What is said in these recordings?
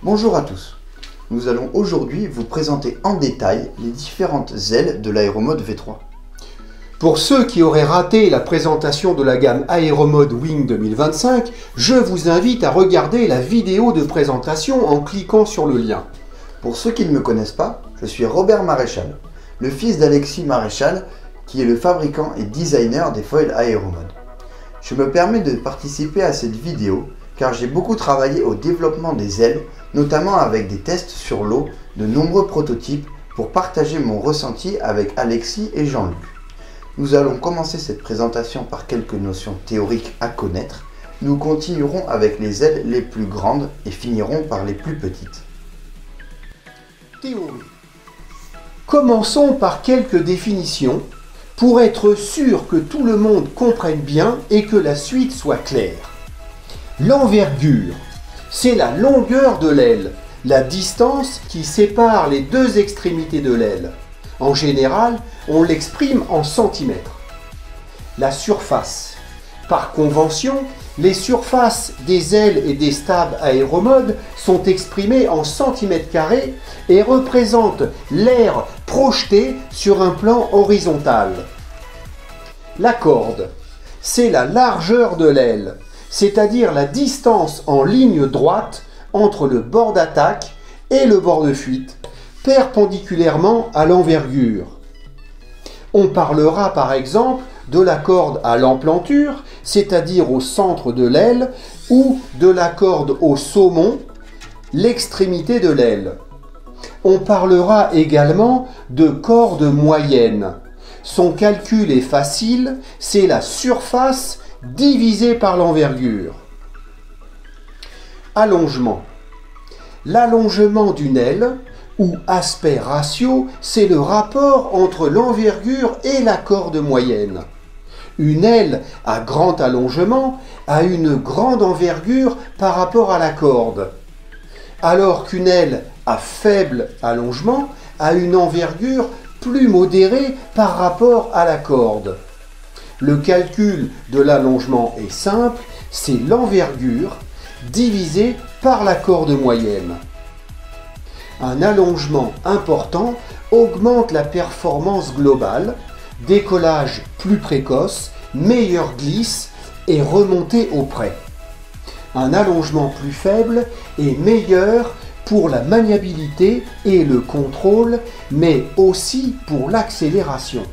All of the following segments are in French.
Bonjour à tous. Nous allons aujourd'hui vous présenter en détail les différentes ailes de l'Aéromode V3. Pour ceux qui auraient raté la présentation de la gamme Aéromode Wing 2025, je vous invite à regarder la vidéo de présentation en cliquant sur le lien. Pour ceux qui ne me connaissent pas, je suis Robert Maréchal, le fils d'Alexis Maréchal, qui est le fabricant et designer des foils Aéromode. Je me permets de participer à cette vidéo car j'ai beaucoup travaillé au développement des ailes, notamment avec des tests sur l'eau de nombreux prototypes pour partager mon ressenti avec Alexis et Jean-Luc. Nous allons commencer cette présentation par quelques notions théoriques à connaître. Nous continuerons avec les ailes les plus grandes et finirons par les plus petites. Théorie. Commençons par quelques définitions pour être sûr que tout le monde comprenne bien et que la suite soit claire. L'envergure, c'est la longueur de l'aile, la distance qui sépare les deux extrémités de l'aile. En général, on l'exprime en centimètres. La surface. Par convention, les surfaces des ailes et des stabs Aéromode sont exprimées en centimètres carrés et représentent l'air projeté sur un plan horizontal. La corde, c'est la largeur de l'aile, c'est-à-dire la distance en ligne droite entre le bord d'attaque et le bord de fuite, perpendiculairement à l'envergure. On parlera par exemple de la corde à l'emplanture, c'est-à-dire au centre de l'aile, ou de la corde au saumon, l'extrémité de l'aile. On parlera également de corde moyenne. Son calcul est facile, c'est la surface divisée par l'envergure. Allongement. L'allongement d'une aile, ou aspect ratio, c'est le rapport entre l'envergure et la corde moyenne. Une aile à grand allongement a une grande envergure par rapport à la corde, alors qu'une aile à faible allongement a une envergure plus modérée par rapport à la corde. Le calcul de l'allongement est simple, c'est l'envergure divisée par la corde moyenne. Un allongement important augmente la performance globale, décollage plus précoce, meilleure glisse et remontée au près. Un allongement plus faible est meilleur pour la maniabilité et le contrôle, mais aussi pour l'accélération.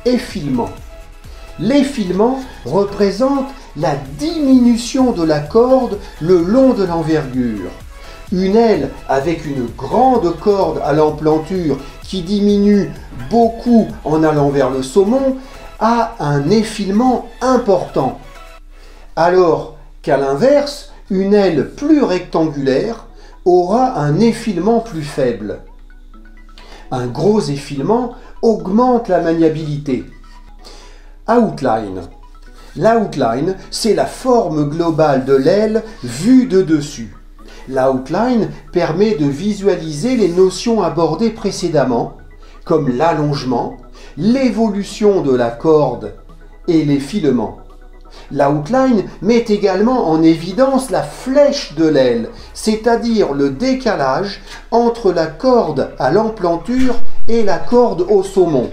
Effilement. L'effilement représente la diminution de la corde le long de l'envergure. Une aile avec une grande corde à l'emplanture qui diminue beaucoup en allant vers le saumon a un effilement important. Alors qu'à l'inverse, une aile plus rectangulaire aura un effilement plus faible. Un gros effilement augmente la maniabilité. Outline. L'outline, c'est la forme globale de l'aile vue de dessus. L'outline permet de visualiser les notions abordées précédemment, comme l'allongement, l'évolution de la corde et l'effilement. L'outline met également en évidence la flèche de l'aile, c'est-à-dire le décalage entre la corde à l'emplanture et la corde au saumon.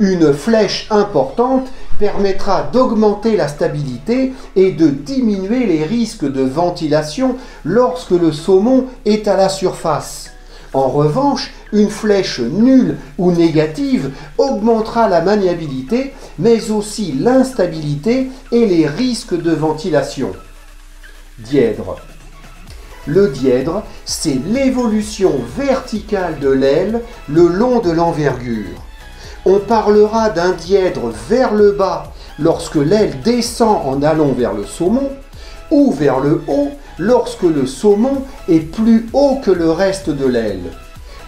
Une flèche importante permettra d'augmenter la stabilité et de diminuer les risques de ventilation lorsque le saumon est à la surface. En revanche, une flèche nulle ou négative augmentera la maniabilité, mais aussi l'instabilité et les risques de ventilation. Dièdre. Le dièdre, c'est l'évolution verticale de l'aile le long de l'envergure. On parlera d'un dièdre vers le bas lorsque l'aile descend en allant vers le saumon, ou vers le haut lorsque le saumon est plus haut que le reste de l'aile.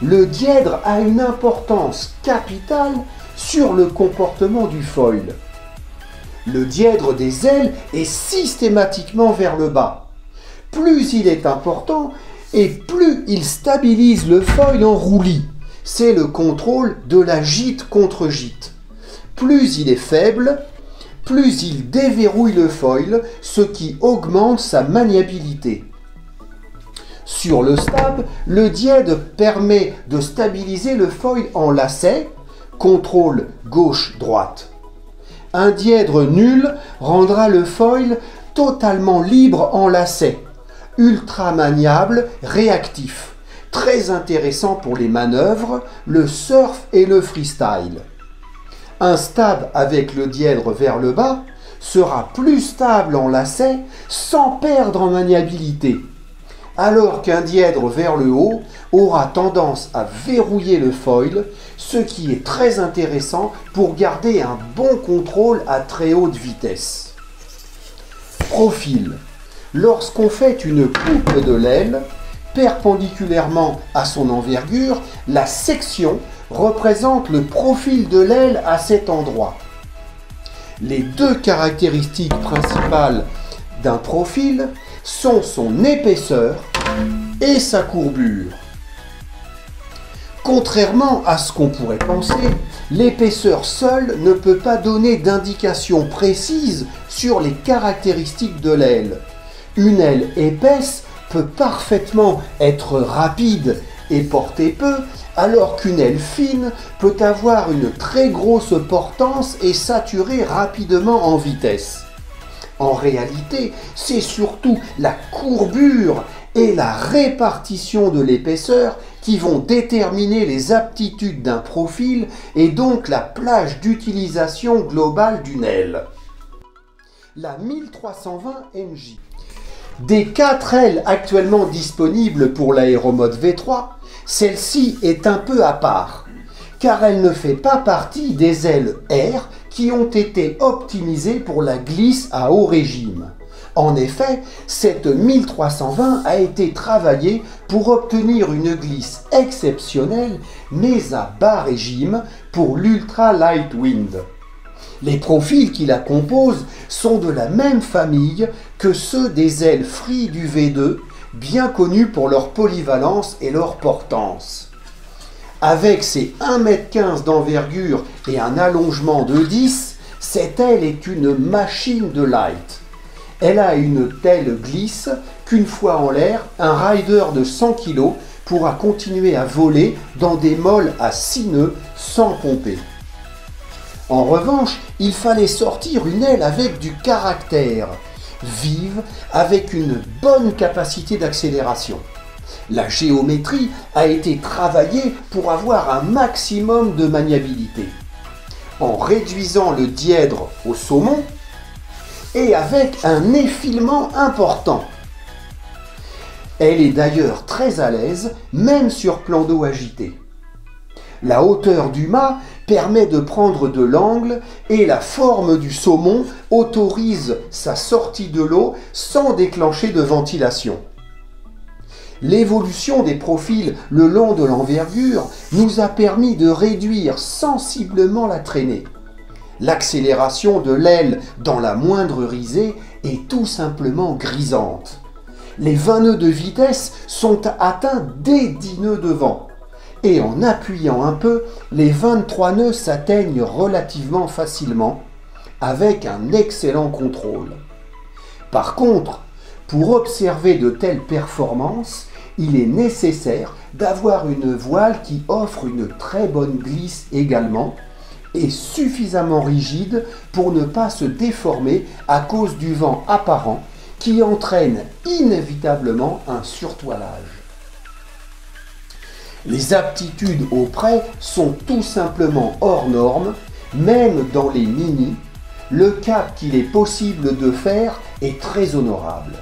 Le dièdre a une importance capitale sur le comportement du foil. Le dièdre des ailes est systématiquement vers le bas. Plus il est important et plus il stabilise le foil en roulis. C'est le contrôle de la gîte contre gîte. Plus il est faible, plus il déverrouille le foil, ce qui augmente sa maniabilité. Sur le stab, le dièdre permet de stabiliser le foil en lacet, contrôle gauche-droite. Un dièdre nul rendra le foil totalement libre en lacet, ultra maniable, réactif, très intéressant pour les manœuvres, le surf et le freestyle. Un stab avec le dièdre vers le bas sera plus stable en lacet sans perdre en maniabilité, alors qu'un dièdre vers le haut aura tendance à verrouiller le foil, ce qui est très intéressant pour garder un bon contrôle à très haute vitesse. Profil. Lorsqu'on fait une coupe de l'aile, perpendiculairement à son envergure, la section représente le profil de l'aile à cet endroit. Les deux caractéristiques principales d'un profil sont son épaisseur et sa courbure. Contrairement à ce qu'on pourrait penser, l'épaisseur seule ne peut pas donner d'indication précise sur les caractéristiques de l'aile. Une aile épaisse peut parfaitement être rapide et porter peu, alors qu'une aile fine peut avoir une très grosse portance et saturer rapidement en vitesse. En réalité, c'est surtout la courbure et la répartition de l'épaisseur qui vont déterminer les aptitudes d'un profil et donc la plage d'utilisation globale d'une aile. La 1320 NJ. Des 4 ailes actuellement disponibles pour l'aéromode V3, celle-ci est un peu à part, car elle ne fait pas partie des ailes R qui ont été optimisées pour la glisse à haut régime. En effet, cette 1320 a été travaillée pour obtenir une glisse exceptionnelle, mais à bas régime pour l'Ultra Light Wind. Les profils qui la composent sont de la même famille que ceux des ailes Free du V2, bien connus pour leur polyvalence et leur portance. Avec ses 1,15 m d'envergure et un allongement de 10, cette aile est une machine de light. Elle a une telle glisse qu'une fois en l'air, un rider de 100 kg pourra continuer à voler dans des mols à 6 nœuds sans pomper. En revanche, il fallait sortir une aile avec du caractère, vive, avec une bonne capacité d'accélération. La géométrie a été travaillée pour avoir un maximum de maniabilité. En réduisant le dièdre au saumon et avec un effilement important. Elle est d'ailleurs très à l'aise, même sur plan d'eau agité. La hauteur du mât permet de prendre de l'angle et la forme du saumon autorise sa sortie de l'eau sans déclencher de ventilation. L'évolution des profils le long de l'envergure nous a permis de réduire sensiblement la traînée. L'accélération de l'aile dans la moindre risée est tout simplement grisante. Les 20 nœuds de vitesse sont atteints dès 10 nœuds de vent. Et en appuyant un peu, les 23 nœuds s'atteignent relativement facilement, avec un excellent contrôle. Par contre, pour observer de telles performances, il est nécessaire d'avoir une voile qui offre une très bonne glisse également, et suffisamment rigide pour ne pas se déformer à cause du vent apparent qui entraîne inévitablement un surtoilage. Les aptitudes au près sont tout simplement hors normes, même dans les mini, le cap qu'il est possible de faire est très honorable.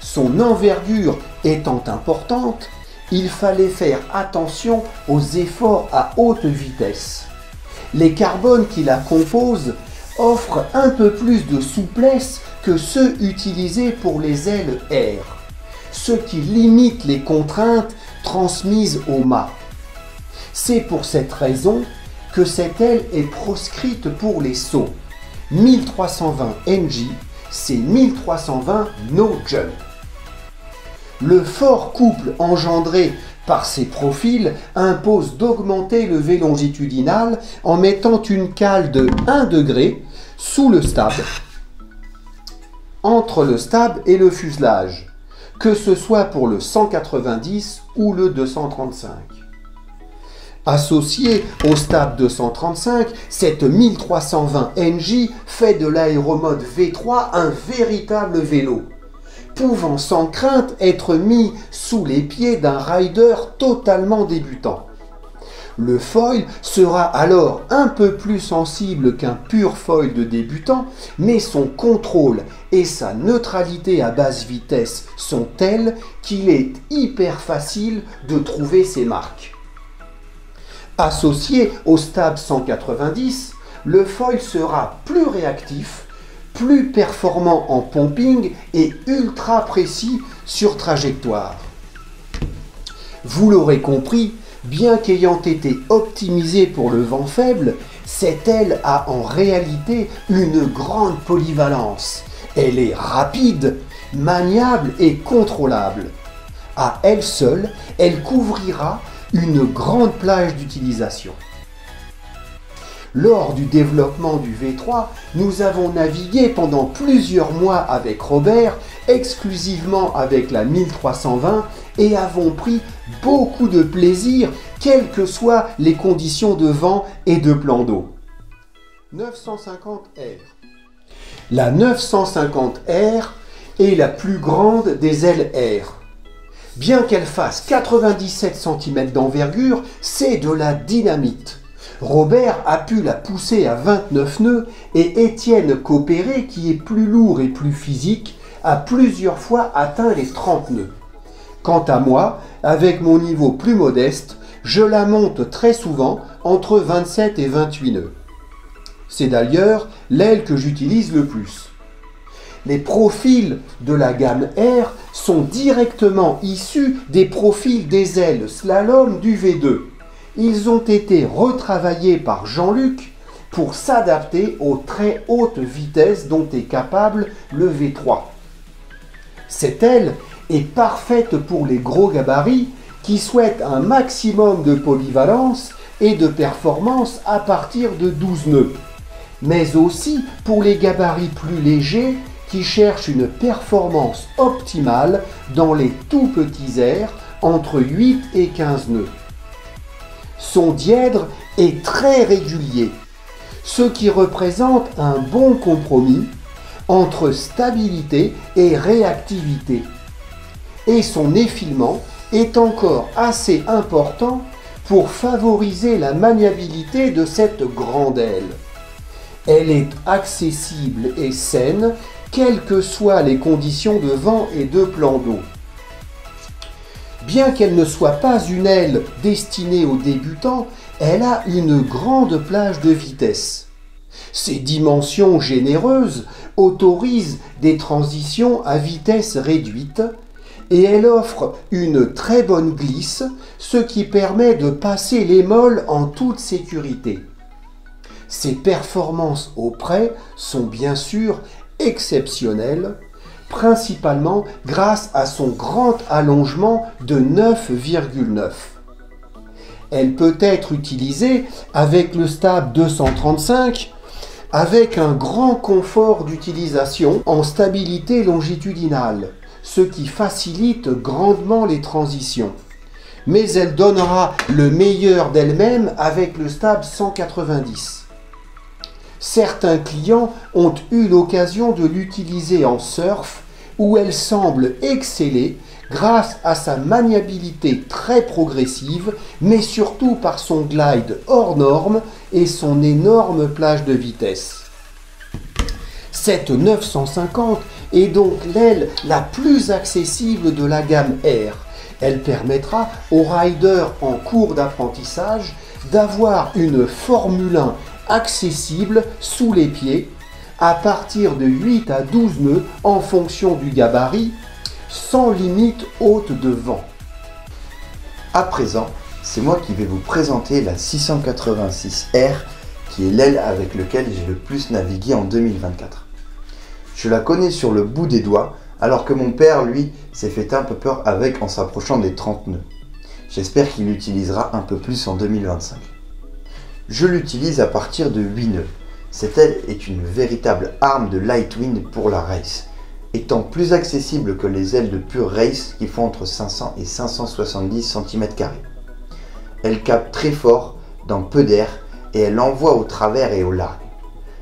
Son envergure étant importante, il fallait faire attention aux efforts à haute vitesse. Les carbones qui la composent offrent un peu plus de souplesse que ceux utilisés pour les ailes R, ce qui limite les contraintes transmises au mât. C'est pour cette raison que cette aile est proscrite pour les sauts. 1320 NJ, c'est 1320 no jump. Le fort couple engendré par ces profils impose d'augmenter le V longitudinal en mettant une cale de 1 degré sous le stab, entre le stab et le fuselage, que ce soit pour le 190 ou le 235. Associé au Stab 235, cette 1320 NJ fait de l'aéromode V3 un véritable vélo, pouvant sans crainte être mis sous les pieds d'un rider totalement débutant. Le foil sera alors un peu plus sensible qu'un pur foil de débutant, mais son contrôle et sa neutralité à basse vitesse sont tels qu'il est hyper facile de trouver ses marques. Associé au Stab 190, le foil sera plus réactif, plus performant en pumping et ultra précis sur trajectoire. Vous l'aurez compris, bien qu'ayant été optimisée pour le vent faible, cette aile a en réalité une grande polyvalence. Elle est rapide, maniable et contrôlable. À elle seule, elle couvrira une grande plage d'utilisation. Lors du développement du V3, nous avons navigué pendant plusieurs mois avec Robert, exclusivement avec la 1320, et avons pris beaucoup de plaisir, quelles que soient les conditions de vent et de plan d'eau. 950R. La 950R est la plus grande des ailes R. Bien qu'elle fasse 97 cm d'envergure, c'est de la dynamite. Robert a pu la pousser à 29 nœuds et Étienne Copéré, qui est plus lourd et plus physique, a plusieurs fois atteint les 30 nœuds. Quant à moi, avec mon niveau plus modeste, je la monte très souvent entre 27 et 28 nœuds. C'est d'ailleurs l'aile que j'utilise le plus. Les profils de la gamme R sont directement issus des profils des ailes slalom du V2. Ils ont été retravaillés par Jean-Luc pour s'adapter aux très hautes vitesses dont est capable le V3. Cette aile est parfaite pour les gros gabarits qui souhaitent un maximum de polyvalence et de performance à partir de 12 nœuds, mais aussi pour les gabarits plus légers qui cherchent une performance optimale dans les tout petits airs entre 8 et 15 nœuds. Son dièdre est très régulier, ce qui représente un bon compromis entre stabilité et réactivité. Et son effilement est encore assez important pour favoriser la maniabilité de cette grande aile. Elle est accessible et saine, quelles que soient les conditions de vent et de plan d'eau. Bien qu'elle ne soit pas une aile destinée aux débutants, elle a une grande plage de vitesse. Ses dimensions généreuses autorisent des transitions à vitesse réduite et elle offre une très bonne glisse, ce qui permet de passer les molles en toute sécurité. Ses performances au près sont bien sûr exceptionnelles, principalement grâce à son grand allongement de 9,9. Elle peut être utilisée avec le Stab 235, avec un grand confort d'utilisation en stabilité longitudinale, ce qui facilite grandement les transitions. Mais elle donnera le meilleur d'elle-même avec le Stab 190. Certains clients ont eu l'occasion de l'utiliser en surf où elle semble exceller grâce à sa maniabilité très progressive, mais surtout par son glide hors norme et son énorme plage de vitesse. Cette 950 est donc l'aile la plus accessible de la gamme R. Elle permettra aux riders en cours d'apprentissage d'avoir une Formule 1 accessible sous les pieds à partir de 8 à 12 nœuds en fonction du gabarit, sans limite haute de vent. À présent, c'est moi qui vais vous présenter la 686R, qui est l'aile avec laquelle j'ai le plus navigué en 2024. Je la connais sur le bout des doigts, alors que mon père, lui, s'est fait un peu peur avec en s'approchant des 30 nœuds. J'espère qu'il l'utilisera un peu plus en 2025. Je l'utilise à partir de 8 nœuds. Cette aile est une véritable arme de light wind pour la race. étant plus accessible que les ailes de pure race qui font entre 500 et 570 cm². Elle capte très fort dans peu d'air et elle envoie au travers et au large.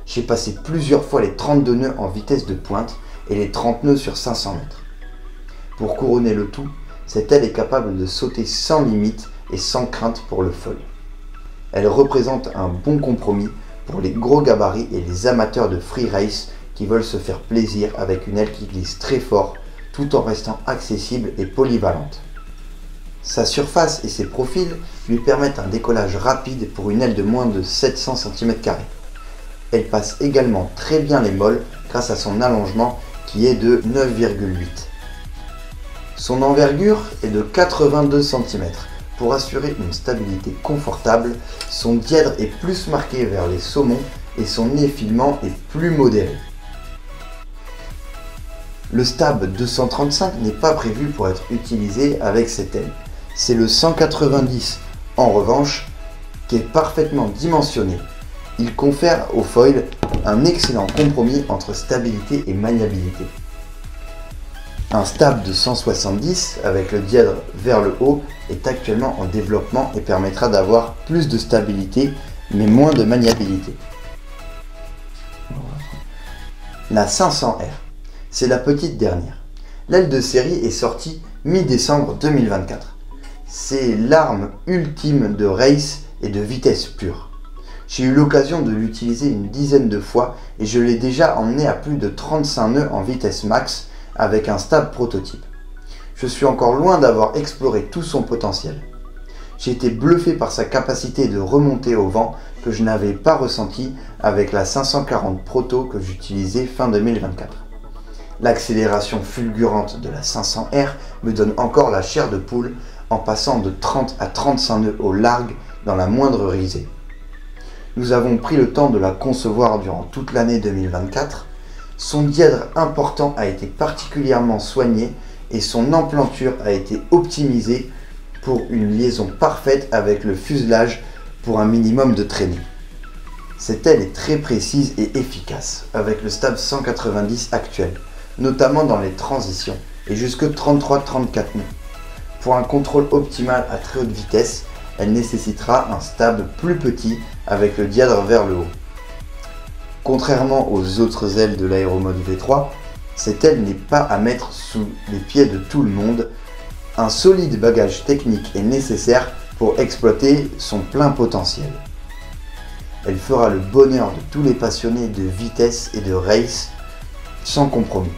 J'ai passé plusieurs fois les 32 nœuds en vitesse de pointe et les 30 nœuds sur 500 mètres. Pour couronner le tout, cette aile est capable de sauter sans limite et sans crainte pour le foil. Elle représente un bon compromis pour les gros gabarits et les amateurs de free race qui veulent se faire plaisir avec une aile qui glisse très fort tout en restant accessible et polyvalente. Sa surface et ses profils lui permettent un décollage rapide pour une aile de moins de 700 cm². Elle passe également très bien les molles grâce à son allongement qui est de 9,8. Son envergure est de 82 cm. Pour assurer une stabilité confortable, son dièdre est plus marqué vers les saumons et son effilement est plus modéré. Le stab 235 n'est pas prévu pour être utilisé avec cette aile. C'est le 190 en revanche qui est parfaitement dimensionné. Il confère au foil un excellent compromis entre stabilité et maniabilité. Un stab de 170 avec le dièdre vers le haut est actuellement en développement et permettra d'avoir plus de stabilité mais moins de maniabilité. La 500R, c'est la petite dernière. L'aile de série est sortie mi-décembre 2024. C'est l'arme ultime de race et de vitesse pure. J'ai eu l'occasion de l'utiliser une dizaine de fois et je l'ai déjà emmené à plus de 35 nœuds en vitesse max avec un stab prototype. Je suis encore loin d'avoir exploré tout son potentiel. J'ai été bluffé par sa capacité de remonter au vent que je n'avais pas ressenti avec la 540 Proto que j'utilisais fin 2024. L'accélération fulgurante de la 500R me donne encore la chair de poule en passant de 30 à 35 nœuds au largue dans la moindre risée. Nous avons pris le temps de la concevoir durant toute l'année 2024. Son dièdre important a été particulièrement soigné et son emplanture a été optimisée pour une liaison parfaite avec le fuselage pour un minimum de traînée. Cette aile est très précise et efficace avec le stab 190 actuel, notamment dans les transitions et jusque 33-34 nœuds. Pour un contrôle optimal à très haute vitesse, elle nécessitera un stab plus petit avec le dièdre vers le haut. Contrairement aux autres ailes de l'Aeromod V3, cette aile n'est pas à mettre sous les pieds de tout le monde. Un solide bagage technique est nécessaire pour exploiter son plein potentiel. Elle fera le bonheur de tous les passionnés de vitesse et de race sans compromis.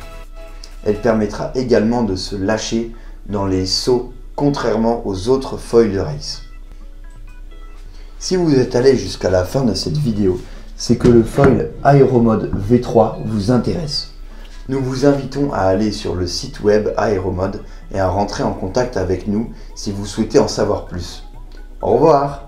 Elle permettra également de se lâcher dans les sauts contrairement aux autres foils de race. Si vous êtes allé jusqu'à la fin de cette vidéo, c'est que le foil Aeromod V3 vous intéresse. Nous vous invitons à aller sur le site web Aeromod et à rentrer en contact avec nous si vous souhaitez en savoir plus. Au revoir!